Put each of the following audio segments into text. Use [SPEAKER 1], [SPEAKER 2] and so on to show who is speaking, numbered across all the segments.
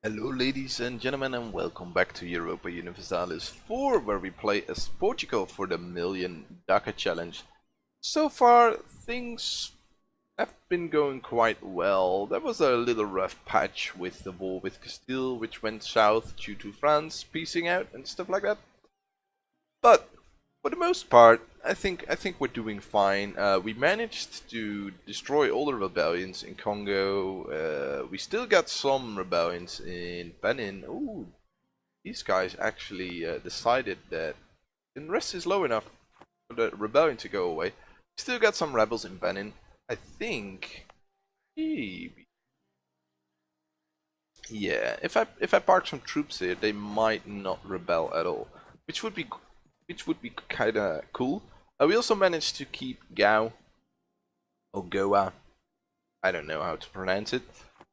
[SPEAKER 1] Hello ladies and gentlemen, and welcome back to Europa Universalis 4, where we play as Portugal for the Million Ducat Challenge. So far things have been going quite well. There was a little rough patch with the war with Castile, which went south due to France piecing out and stuff like that. But for the most part, I think we're doing fine. We managed to destroy all the rebellions in Congo. We still got some rebellions in Benin. Ooh, these guys actually decided that unrest is low enough for the rebellion to go away. Still got some rebels in Benin. I think. Maybe. Yeah, if I park some troops here, they might not rebel at all, which would be kind of cool. We also managed to keep Gao or Goa. I don't know how to pronounce it,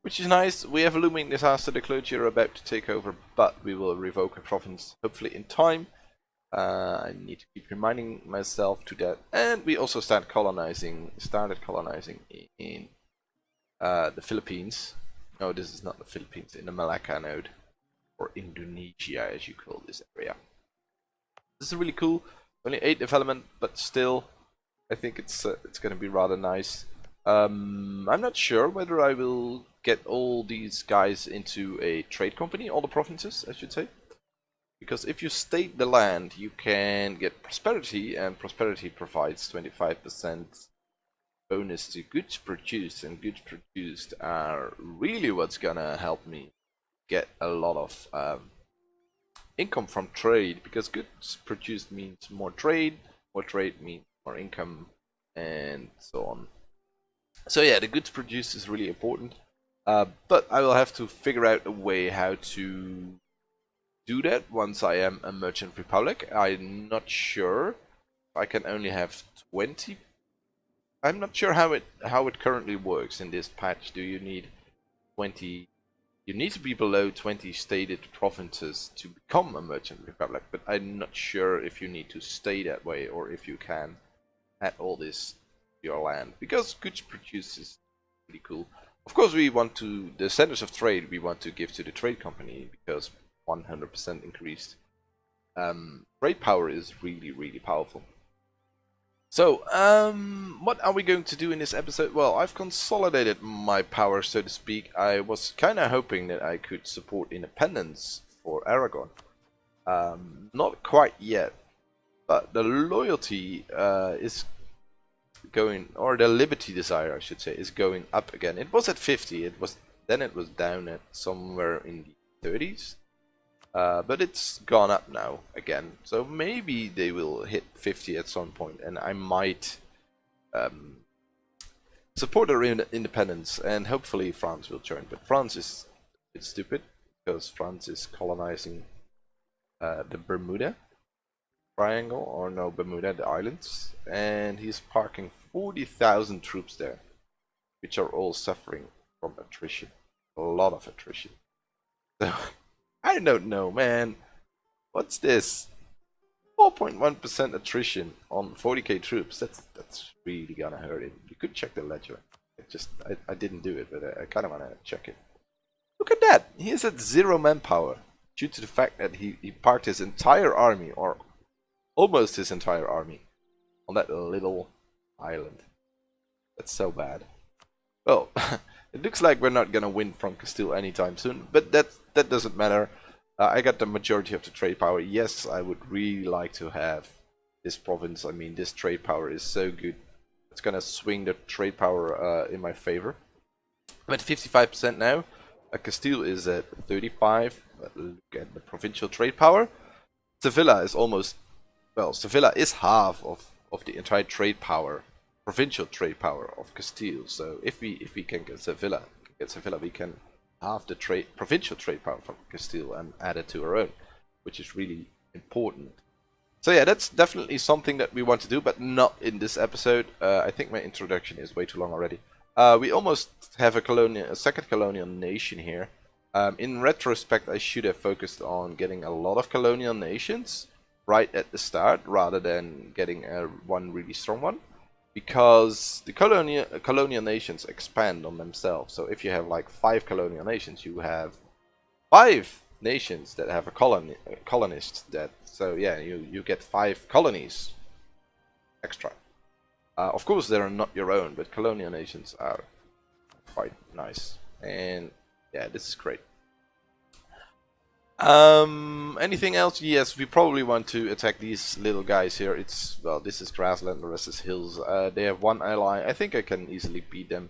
[SPEAKER 1] which is nice. We have a looming disaster. The clergy are about to take over, but we will revoke a province hopefully in time. I need to keep reminding myself to that. And we also started colonizing in the Philippines. No, this is not the Philippines, in the Malacca node, or Indonesia as you call this area. This is really cool. Only 8 development, but still, I think it's going to be rather nice. I'm not sure whether I will get all these guys into a trade company, all the provinces, I should say. Because if you state the land, you can get prosperity, and prosperity provides 25% bonus to goods produced, and goods produced are really what's gonna help me get a lot of income from trade, because goods produced means more trade means more income, and so on. So yeah, the goods produced is really important, but I will have to figure out a way how to do that once I am a merchant republic. I'm not sure if I can only have 20. I'm not sure how it currently works in this patch. Do you need 20? You need to be below 20 stated provinces to become a merchant republic, but I'm not sure if you need to stay that way or if you can add all this to your land, because goods produced is pretty cool. Of course, we want to, the centers of trade we want to give to the trade company, because 100% increased trade power is really powerful. So, what are we going to do in this episode? Well, I've consolidated my power, so to speak. I was kind of hoping that I could support independence for Aragon. Not quite yet, but the loyalty is going, or the liberty desire, I should say, is going up again. It was at 50. It was down at somewhere in the 30s. But it's gone up now again, so maybe they will hit 50 at some point, and I might support their independence, and hopefully France will join. But France is a bit stupid, because France is colonizing the Bermuda Triangle, or no, Bermuda, the islands, and he's parking 40,000 troops there, which are all suffering from attrition, a lot of attrition. So I don't know, man. What's this? 4.1% attrition on 40k troops. That's really gonna hurt it. You could check the ledger. I didn't do it, but I kind of wanna check it. Look at that. He is at 0 manpower due to the fact that he parked his entire army, or almost his entire army, on that little island. That's so bad. Well, it looks like we're not gonna win from Castile anytime soon, but that doesn't matter. I got the majority of the trade power. Yes, I would really like to have this province. I mean, this trade power is so good. It's gonna swing the trade power in my favor. I'm at 55% now. Castile is at 35. Look at the provincial trade power. Sevilla is almost, well, Sevilla is half of the entire trade power, provincial trade power of Castile. So if we can get Sevilla, we can half the provincial trade power from Castile and add it to our own, which is really important. So yeah, that's definitely something that we want to do, but not in this episode. I think my introduction is way too long already. We almost have a second colonial nation here. In retrospect, I should have focused on getting a lot of colonial nations right at the start, rather than getting one really strong one, because the colonial nations expand on themselves. So if you have like 5 colonial nations, you have 5 nations that have a colonist. That so yeah, you get 5 colonies extra. Of course, they are not your own, but colonial nations are quite nice. And yeah, this is great. Anything else? Yes, we probably want to attack these little guys here. It's, well, this is grassland, the rest is hills. They have 1 ally. I think I can easily beat them.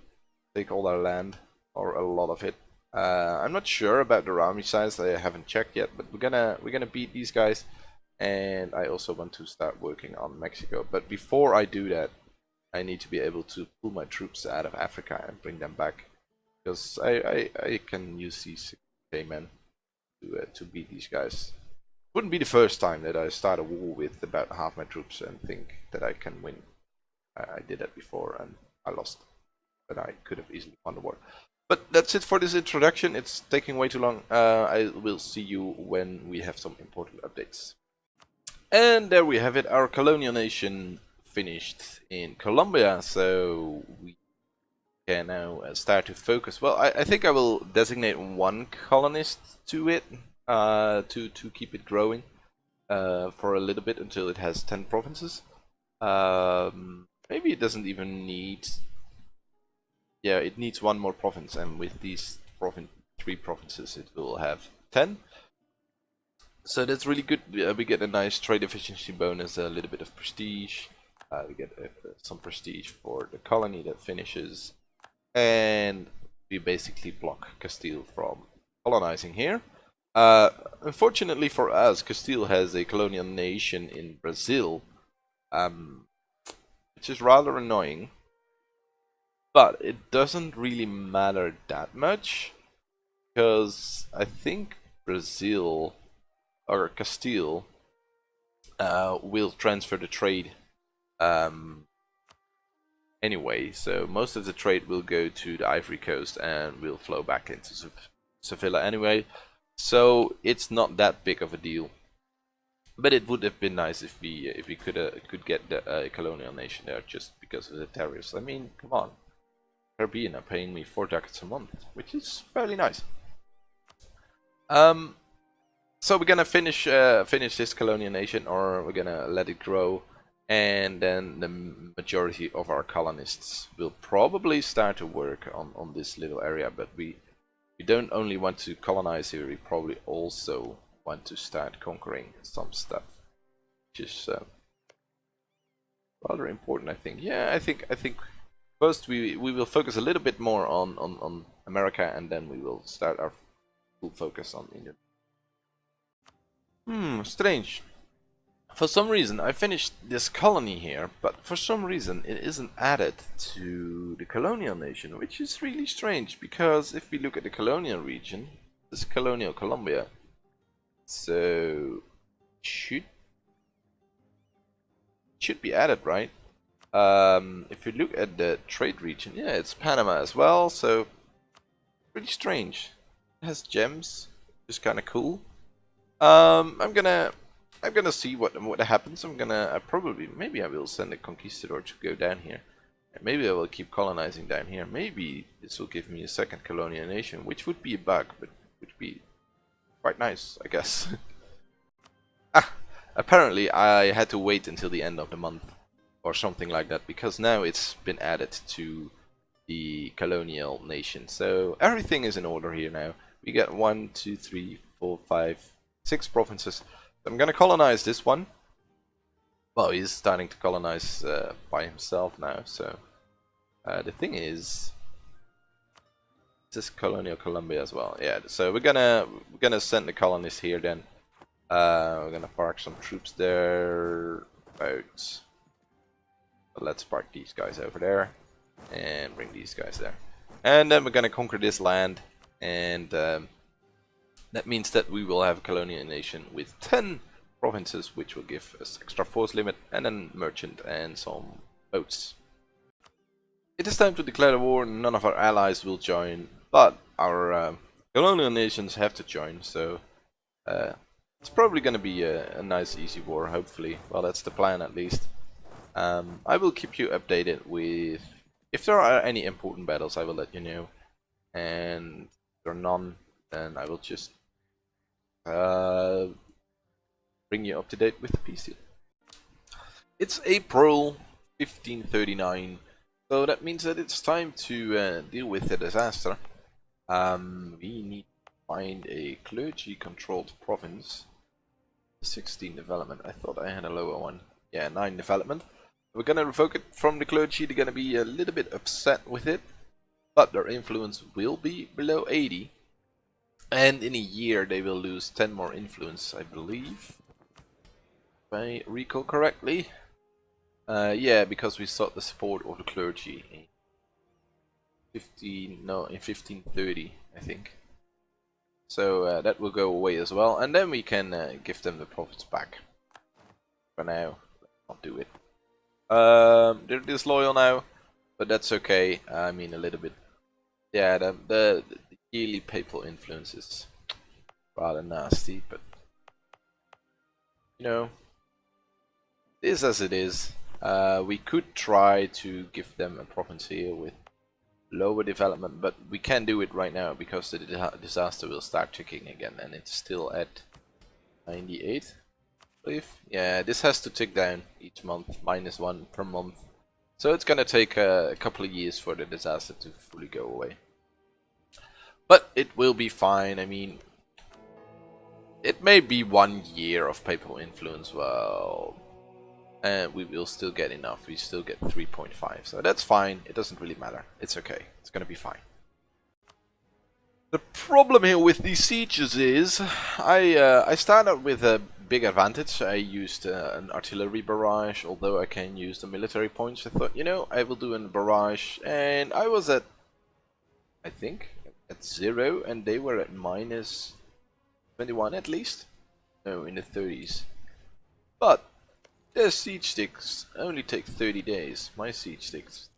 [SPEAKER 1] Take all their land, or a lot of it. I'm not sure about the army size. I haven't checked yet, but we're gonna beat these guys. And I also want to start working on Mexico. But before I do that, I need to be able to pull my troops out of Africa and bring them back, because I can use these men to beat these guys. Wouldn't be the first time that I start a war with about half my troops and think that I can win. I did that before and I lost, but I could have easily won the war. But that's it for this introduction. It's taking way too long. I will see you when we have some important updates. And there we have it, our colonial nation finished in Colombia. So we can now start to focus. Well, I think I will designate 1 colonist to it to keep it growing for a little bit until it has 10 provinces. Maybe it doesn't even need. Yeah, it needs 1 more province, and with these 3 provinces, it will have 10. So that's really good. We get a nice trade efficiency bonus, a little bit of prestige. We get some prestige for the colony that finishes, and we basically block Castile from colonizing here. Unfortunately for us, Castile has a colonial nation in Brazil, which is rather annoying. But it doesn't really matter that much, because I think Brazil or Castile will transfer the trade anyway. So most of the trade will go to the Ivory Coast and will flow back into Sevilla anyway. So it's not that big of a deal. But it would have been nice if we could get the colonial nation there just because of the tariffs. I mean, come on. Caribbean are paying me 4 ducats a month, which is fairly nice. So we're gonna finish this colonial nation, or we're gonna let it grow, and then the majority of our colonists will probably start to work on this little area. But we don't only want to colonize here; we probably also want to start conquering some stuff, which is rather important, I think. Yeah, I think. First, we will focus a little bit more on America, and then we will start our full focus on India. Strange. For some reason, I finished this colony here, but for some reason it isn't added to the colonial nation, which is really strange, because if we look at the colonial region, this is colonial Colombia, so should be added, right? If you look at the trade region, yeah, it's Panama as well, so pretty strange. It has gems, which is kind of cool. I'm gonna see what happens. Maybe I will send a conquistador to go down here, and maybe I will keep colonizing down here. Maybe this will give me a second colonial nation, which would be a bug, but would be quite nice, I guess. Apparently I had to wait until the end of the month or something like that, because now it's been added to the colonial nation. So everything is in order here now. We got 1, 2, 3, 4, 5, 6 provinces. I'm gonna colonize this one. Well, he's starting to colonize by himself now. So the thing is, this is colonial Colombia as well. Yeah. So we're gonna send the colonists here then. We're gonna park some troops there. Let's park these guys over there and bring these guys there. And then we're gonna conquer this land, and that means that we will have a colonial nation with 10 provinces, which will give us extra force limit and then merchant and some boats. It is time to declare the war. None of our allies will join, but our colonial nations have to join, so it's probably going to be a nice easy war, hopefully. Well, that's the plan at least. I will keep you updated with, if there are any important battles, I will let you know, and if there are none, then I will just bring you up to date with the peace deal. It's April 1539, so that means that it's time to deal with the disaster. We need to find a clergy-controlled province. 16 development. I thought I had a lower one. Yeah, 9 development. We're gonna revoke it from the clergy. They're gonna be a little bit upset with it, but their influence will be below 80. And in a year they will lose 10 more influence, I believe. If I recall correctly. Yeah, because we sought the support of the clergy in 1530, I think. So that will go away as well, and then we can give them the profits back. For now, let's not do it. They're disloyal now, but that's okay. I mean, a little bit. Yeah, the yearly papal influence is rather nasty, but you know, it is as it is. We could try to give them a province here with lower development, but we can't do it right now because the disaster will start ticking again, and it's still at 98, I believe. Yeah, this has to tick down each month, -1 per month. So it's gonna take a couple of years for the disaster to fully go away. But it will be fine. I mean, it may be 1 year of papal influence, well, and we will still get enough. We still get 3.5, so that's fine. It doesn't really matter. It's okay. It's gonna be fine. The problem here with these sieges is I started with a big advantage. I used an artillery barrage, although I can use the military points. I thought, you know, I will do a barrage, and I was at, I think, at 0, and they were at -21 at least. No, in the 30s. But their siege sticks only take 30 days. My siege sticks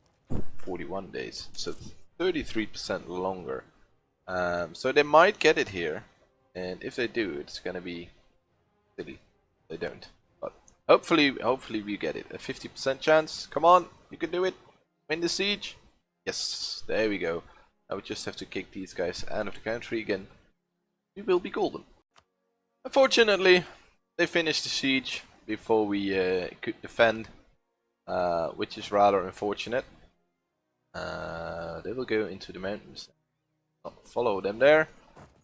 [SPEAKER 1] 41 days, so 33% longer. So they might get it here, and if they do, it's gonna be silly. They don't, but hopefully we get it. A 50% chance. Come on, you can do it. Win the siege. Yes, there we go. I would just have to kick these guys out of the country again. We will be golden. Unfortunately, they finished the siege before we could defend, which is rather unfortunate. They will go into the mountains. Not follow them there.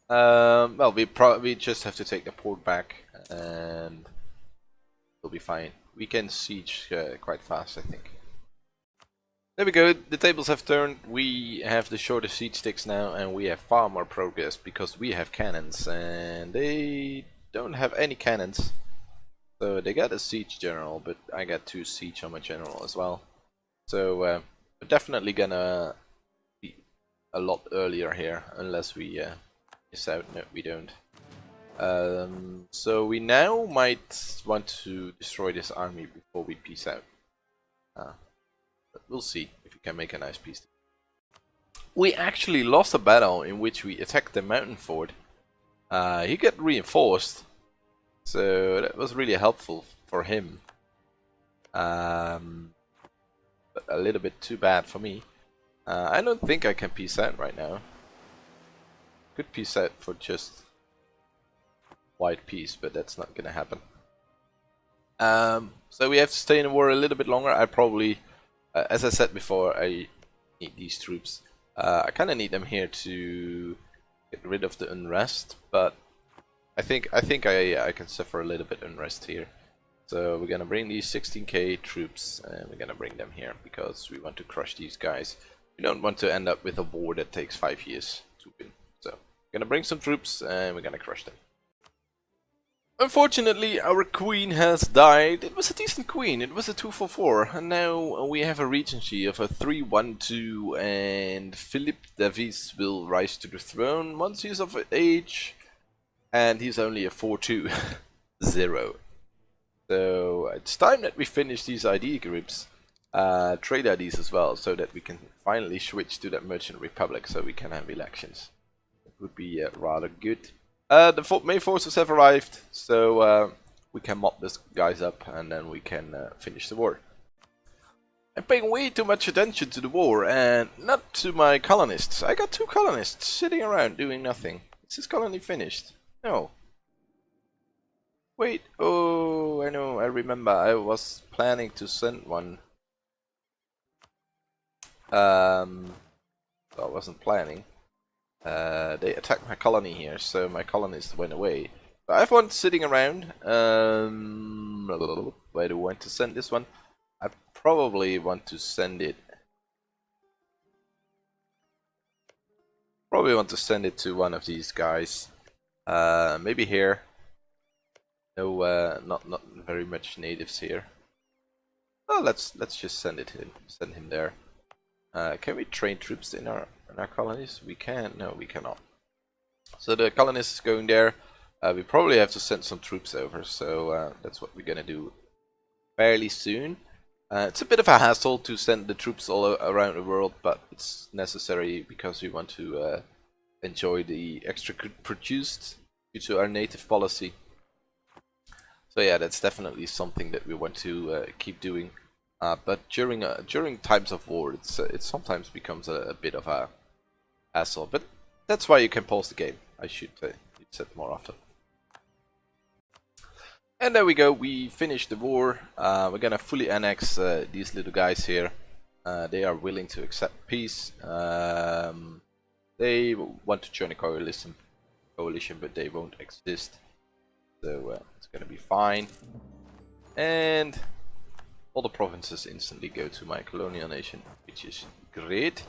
[SPEAKER 1] Well, we just have to take the port back, and we'll be fine. We can siege quite fast, I think. There we go. The tables have turned. We have the shorter siege sticks now, and we have far more progress because we have cannons, and they don't have any cannons. So they got a siege general, but I got 2 siege on my general as well. So we're definitely gonna be a lot earlier here, unless we miss out. No, we don't. So we now might want to destroy this army before we peace out. But we'll see if we can make a nice peace. We actually lost a battle in which we attacked the mountain fort. He got reinforced, so that was really helpful for him. But a little bit too bad for me. I don't think I can peace out right now. Could peace out for just white peace, but that's not gonna happen. So we have to stay in the war a little bit longer. I probably, as I said before, I need these troops. I kind of need them here to get rid of the unrest, but I think I can suffer a little bit unrest here. So we're gonna bring these 16k troops, and we're gonna bring them here because we want to crush these guys. We don't want to end up with a war that takes 5 years to win. So we're gonna bring some troops, and we're gonna crush them. Unfortunately, our queen has died. It was a decent queen. It was a 244, and now we have a regency of a 312, and Philippe Davis will rise to the throne once he's of age, and he's only a 420. So it's time that we finish these ID groups, trade IDs as well, so that we can finally switch to that merchant republic, so we can have elections. It would be rather good. The main forces have arrived, so we can mop these guys up, and then we can finish the war. I'm paying way too much attention to the war, and not to my colonists. I got 2 colonists sitting around doing nothing. Is this colony finished? No. Wait, oh, I know, I remember. I was planning to send one. I wasn't planning. They attacked my colony here, so my colonists went away. But I have one sitting around. Where do I want to send this one? I probably want to send it. Probably want to send it to one of these guys. Maybe here. No, not very much natives here. Oh, let's just send him there. Can we train troops in our colonies? We can. No, we cannot. So the colonist is going there. We probably have to send some troops over, so that's what we're gonna do fairly soon. It's a bit of a hassle to send the troops all around the world, but it's necessary because we want to enjoy the extra produced due to our native policy. So yeah, that's definitely something that we want to keep doing. But during times of war, it sometimes becomes a bit of a hassle. But that's why you can pause the game. I should use it more often. And there we go. We finished the war. We're gonna fully annex these little guys here. They are willing to accept peace. They want to join a coalition, but they won't exist. So it's gonna be fine. And all the provinces instantly go to my colonial nation, which is great.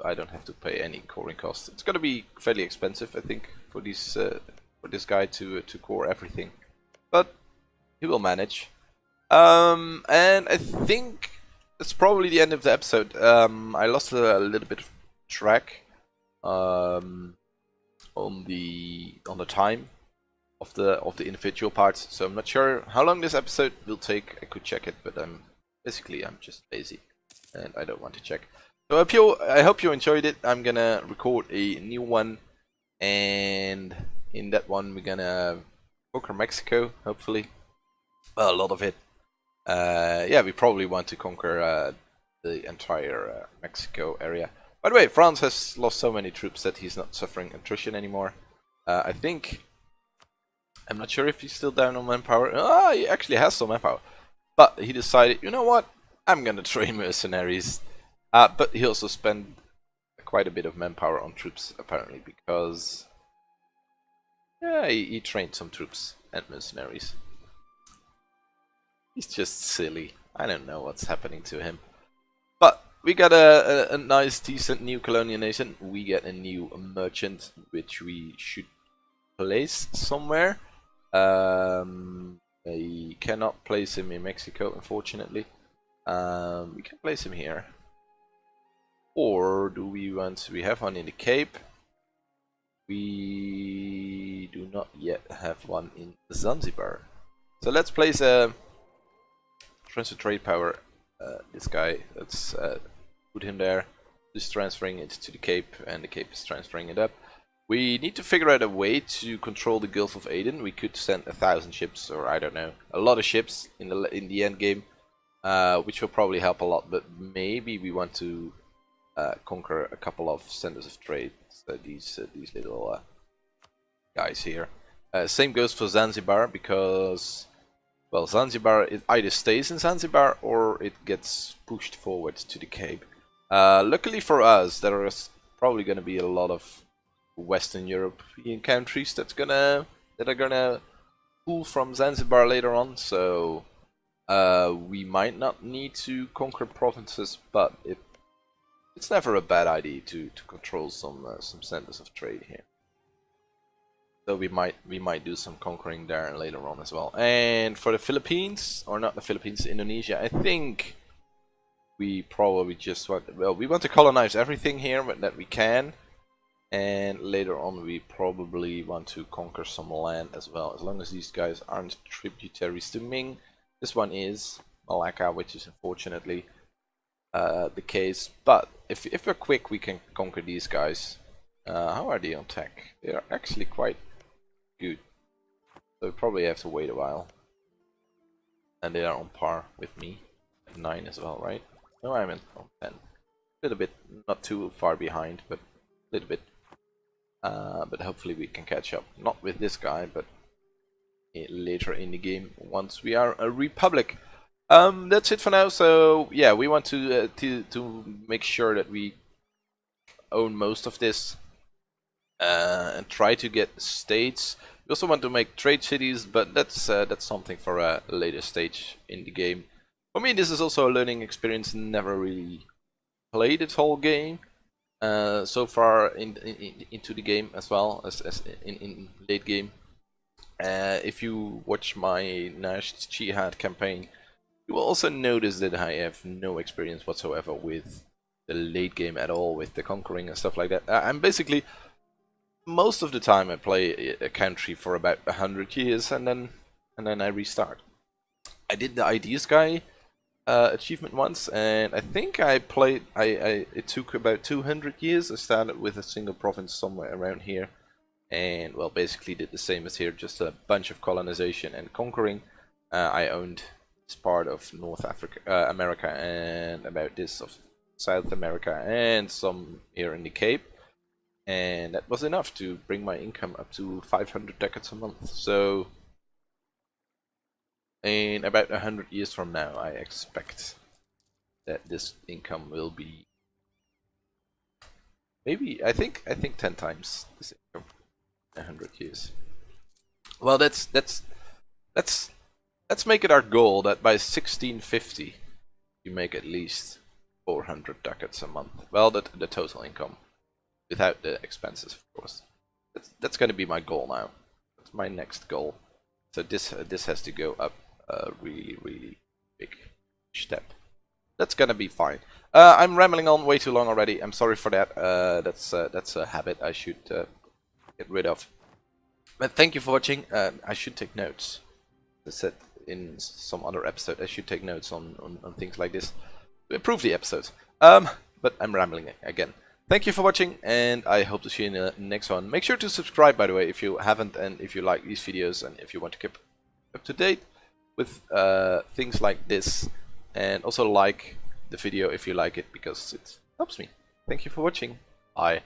[SPEAKER 1] I don't have to pay any coring costs. It's gonna be fairly expensive, I think, for this guy to core everything, but he will manage. And I think it's probably the end of the episode. I lost a little bit of track on the time of the individual parts, so I'm not sure how long this episode will take. I could check it, but I'm just lazy and I don't want to check. So I hope you enjoyed it. I'm gonna record a new one, and in that one we're gonna conquer Mexico, hopefully. Well, a lot of it. Yeah, we probably want to conquer the entire Mexico area. By the way, France has lost so many troops that he's not suffering attrition anymore. I think, I'm not sure if he's still down on manpower. Ah, he actually has some manpower. But he decided, you know what? I'm gonna train mercenaries. But he also spent quite a bit of manpower on troops, apparently, because yeah, he trained some troops and mercenaries. He's just silly. I don't know what's happening to him. But we got a nice, decent new colonial nation. We get a new merchant, which we should place somewhere. I cannot place him in Mexico, unfortunately. We can place him here. Or do we want... We have one in the Cape. We do not yet have one in Zanzibar. So let's place a transfer trade power. This guy, let's put him there. Just transferring it to the Cape, and the Cape is transferring it up. We need to figure out a way to control the Gulf of Aden. We could send 1,000 ships, or I don't know, a lot of ships in the end game, which will probably help a lot. But maybe we want to conquer a couple of centers of trade. So these little guys here. Same goes for Zanzibar, because well, Zanzibar, it either stays in Zanzibar or it gets pushed forward to the Cape. Luckily for us, there is probably going to be a lot of Western European countries that are gonna pull from Zanzibar later on. So we might not need to conquer provinces, but it's never a bad idea to control some centers of trade here. So we might do some conquering there later on as well. And for the Philippines, or not the Philippines, Indonesia, I think we probably just want, well, we want to colonize everything here that we can, and later on we probably want to conquer some land as well, as long as these guys aren't tributaries to Ming. This one is Malacca, which is unfortunately the case, but if we're quick, we can conquer these guys. How are they on tech? They are actually quite good, so we probably have to wait a while. And they are on par with me at 9 as well, right? No, I'm on 10. A little bit, not too far behind, but a little bit. But hopefully we can catch up. Not with this guy, but later in the game once we are a republic. That's it for now. So yeah, we want to make sure that we own most of this and try to get states. We also want to make trade cities, but that's something for a later stage in the game. For me, this is also a learning experience. Never really played this whole game so far into the game as well as in late game. If you watch my Nash Jihad campaign, you will also notice that I have no experience whatsoever with the late game at all, with the conquering and stuff like that. I'm basically, most of the time I play a country for about 100 years and then I restart. I did the Ideas Guy achievement once, and I think I played. It took about 200 years. I started with a single province somewhere around here, and well, basically did the same as here, just a bunch of colonization and conquering. I owned this part of North Africa, America, and about this of South America, and some here in the Cape. And that was enough to bring my income up to 500 ducats a month. So in about 100 years from now, I expect that this income will be maybe, I think 10 times this income in 100 years. Well, let's make it our goal that by 1650 you make at least 400 ducats a month. Well, the total income without the expenses, of course. That's going to be my goal now. That's my next goal. So this has to go up a really big step. That's gonna be fine. I'm rambling on way too long already. I'm sorry for that. That's a habit I should get rid of. But thank you for watching. I should take notes. As I said in some other episode, I should take notes on things like this to improve the episodes. But I'm rambling again. Thank you for watching, and I hope to see you in the next one. Make sure to subscribe, by the way, if you haven't, and if you like these videos, and if you want to keep up to date with things like this, and also like the video if you like it, because it helps me. Thank you for watching. Bye.